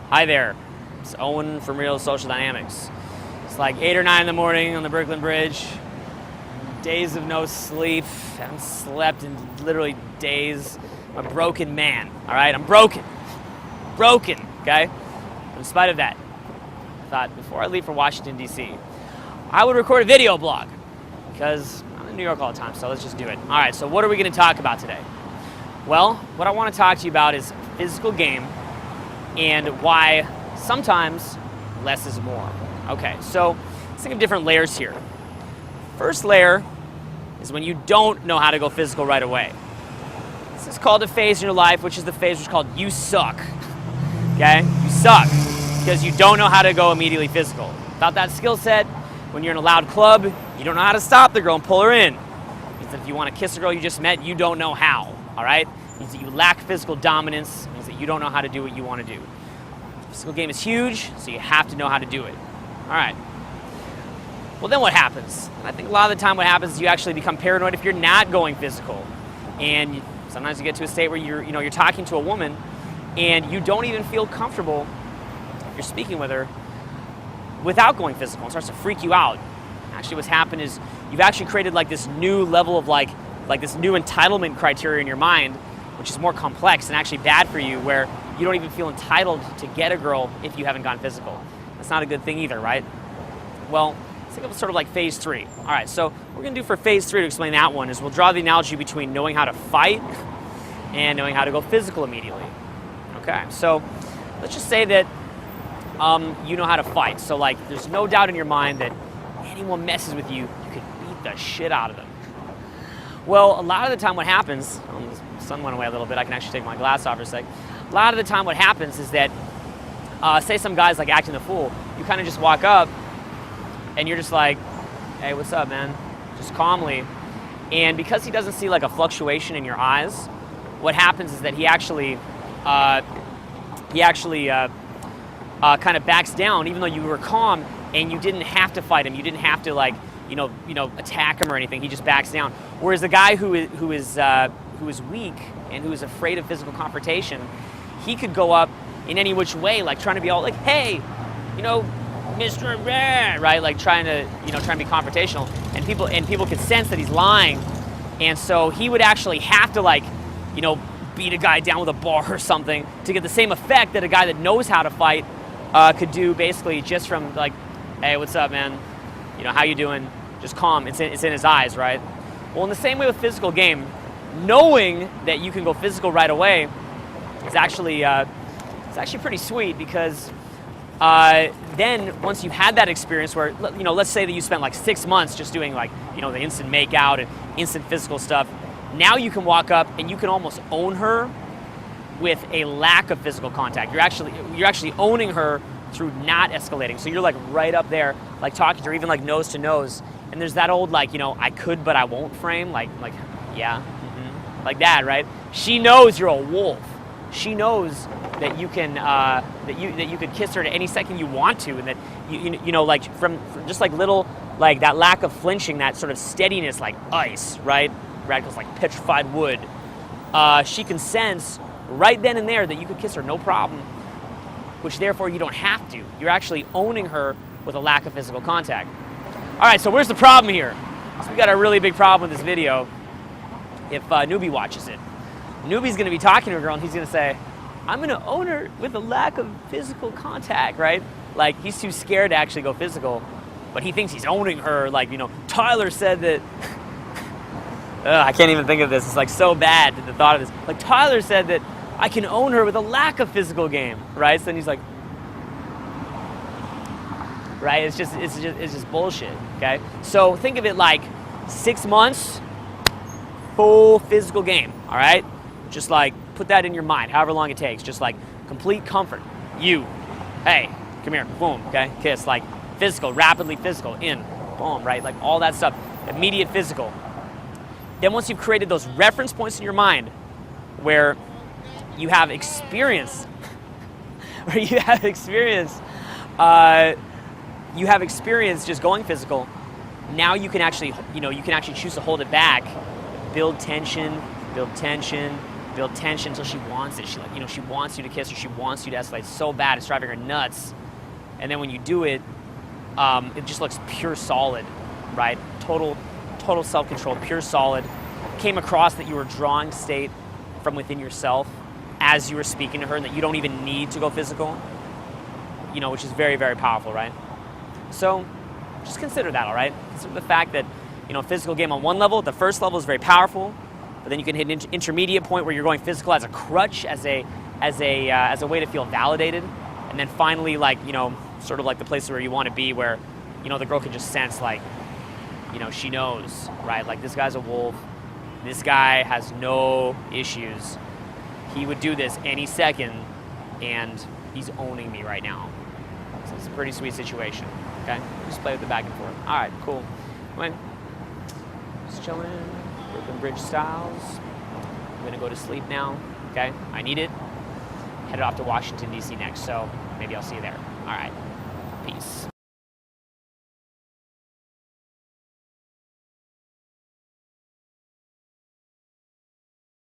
Hi there, it's Owen from Real Social Dynamics. It's like 8 or 9 in the morning on the Brooklyn Bridge. Days of no sleep, haven't slept in literally days. I'm a broken man, all right? I'm broken, okay? But in spite of that, I thought before I leave for Washington, D.C., I would record a video blog because I'm in New York all the time, so let's just do it. All right, so what are we gonna talk about today? Well, what I wanna talk to you about is physical game and why sometimes less is more. Okay, so let's think of different layers here. First layer is when you don't know how to go physical right away. This is called a phase in your life, which is the phase which is called you suck. Okay, you suck because you don't know how to go immediately physical. Without that skill set, when you're in a loud club, you don't know how to stop the girl and pull her in. It means that if you want to kiss a girl you just met, you don't know how, all right? It means that you lack physical dominance. It means that you don't know how to do what you want to do. Physical game is huge, so you have to know how to do it. All right. Well, then what happens? I think a lot of the time what happens is you actually become paranoid if you're not going physical. And sometimes you get to a state where you're talking to a woman and you don't even feel comfortable if you're speaking with her without going physical. It starts to freak you out. Actually, what's happened is you've actually created like this new level of like this new entitlement criteria in your mind, which is more complex and actually bad for you, where you don't even feel entitled to get a girl if you haven't gone physical. That's not a good thing either, right? Well, think of it sort of like phase 3. All right, so what we're gonna do for phase 3 to explain that one is we'll draw the analogy between knowing how to fight and knowing how to go physical immediately. Okay, so let's just say that you know how to fight. So like, there's no doubt in your mind that anyone messes with you, you could beat the shit out of them. Well, a lot of the time what happens, the sun went away a little bit, I can actually take my glass off for a sec. A lot of the time what happens is that, say some guy's like acting the fool, you kind of just walk up and you're just like, hey, what's up, man? Just calmly. And because he doesn't see like a fluctuation in your eyes, what happens is that he actually kind of backs down, even though you were calm and you didn't have to fight him. You didn't have to like, attack him or anything. He just backs down. Whereas the guy who is weak and who is afraid of physical confrontation, he could go up in any which way, like trying to be all like, hey, Mr. Bear, right? Like trying to be confrontational, and people could sense that he's lying, and so he would actually have to like, beat a guy down with a bar or something to get the same effect that a guy that knows how to fight could do, basically just from like, hey, what's up, man? How you doing? Just calm. It's in his eyes, right? Well, in the same way with physical game, knowing that you can go physical right away is actually pretty sweet, because then once you've had that experience where, let's say that you spent like 6 months just doing like, the instant make out and instant physical stuff, now you can walk up and you can almost own her with a lack of physical contact. You're actually owning her through not escalating. So you're like right up there, like talking to her, even like nose to nose. And there's that old like, I could but I won't frame, like yeah, like that, right? She knows you're a wolf. She knows that you can that you could kiss her at any second you want to, and that like from just like little, like that lack of flinching, that sort of steadiness, like ice, right? Radicals like petrified wood. She can sense right then and there that you could kiss her no problem, which therefore you don't have to. You're actually owning her with a lack of physical contact. All right, so where's the problem here? So we got a really big problem with this video. If Newbie watches it, Newbie's gonna be talking to a girl and he's gonna say, I'm gonna own her with a lack of physical contact, right? Like, he's too scared to actually go physical, but he thinks he's owning her. Like, Tyler said that, I can't even think of this. It's like so bad, the thought of this. Like, Tyler said that I can own her with a lack of physical game, right? So then he's like, right? It's just bullshit, okay? So think of it like 6 months, full physical game, all right? Just like put that in your mind, however long it takes. Just like complete comfort. You, hey, come here, boom, okay? Kiss, like physical, rapidly physical, in, boom, right? Like all that stuff, immediate physical. Then once you've created those reference points in your mind where you have experience, just going physical, now you can actually, choose to hold it back, build tension, build tension until she wants it. She she wants you to kiss her. She wants you to escalate so bad it's driving her nuts. And then when you do it, it just looks pure solid, right? Total self-control, pure solid. Came across that you were drawing state from within yourself as you were speaking to her, and that you don't even need to go physical, which is very, very powerful, right? So just consider that, all right? Consider the fact that, physical game on one level, the first level is very powerful, but then you can hit an intermediate point where you're going physical as a crutch, as a way to feel validated, and then finally, sort of like the place where you want to be, where, the girl can just sense, she knows, right? Like, this guy's a wolf. This guy has no issues. He would do this any second, and he's owning me right now. So it's a pretty sweet situation, okay? Just play with the back and forth. All right, cool. Anyway, just chilling, Brooklyn Bridge styles. I'm gonna go to sleep now, okay? I need it. Headed off to Washington, D.C. next, so maybe I'll see you there. All right, peace.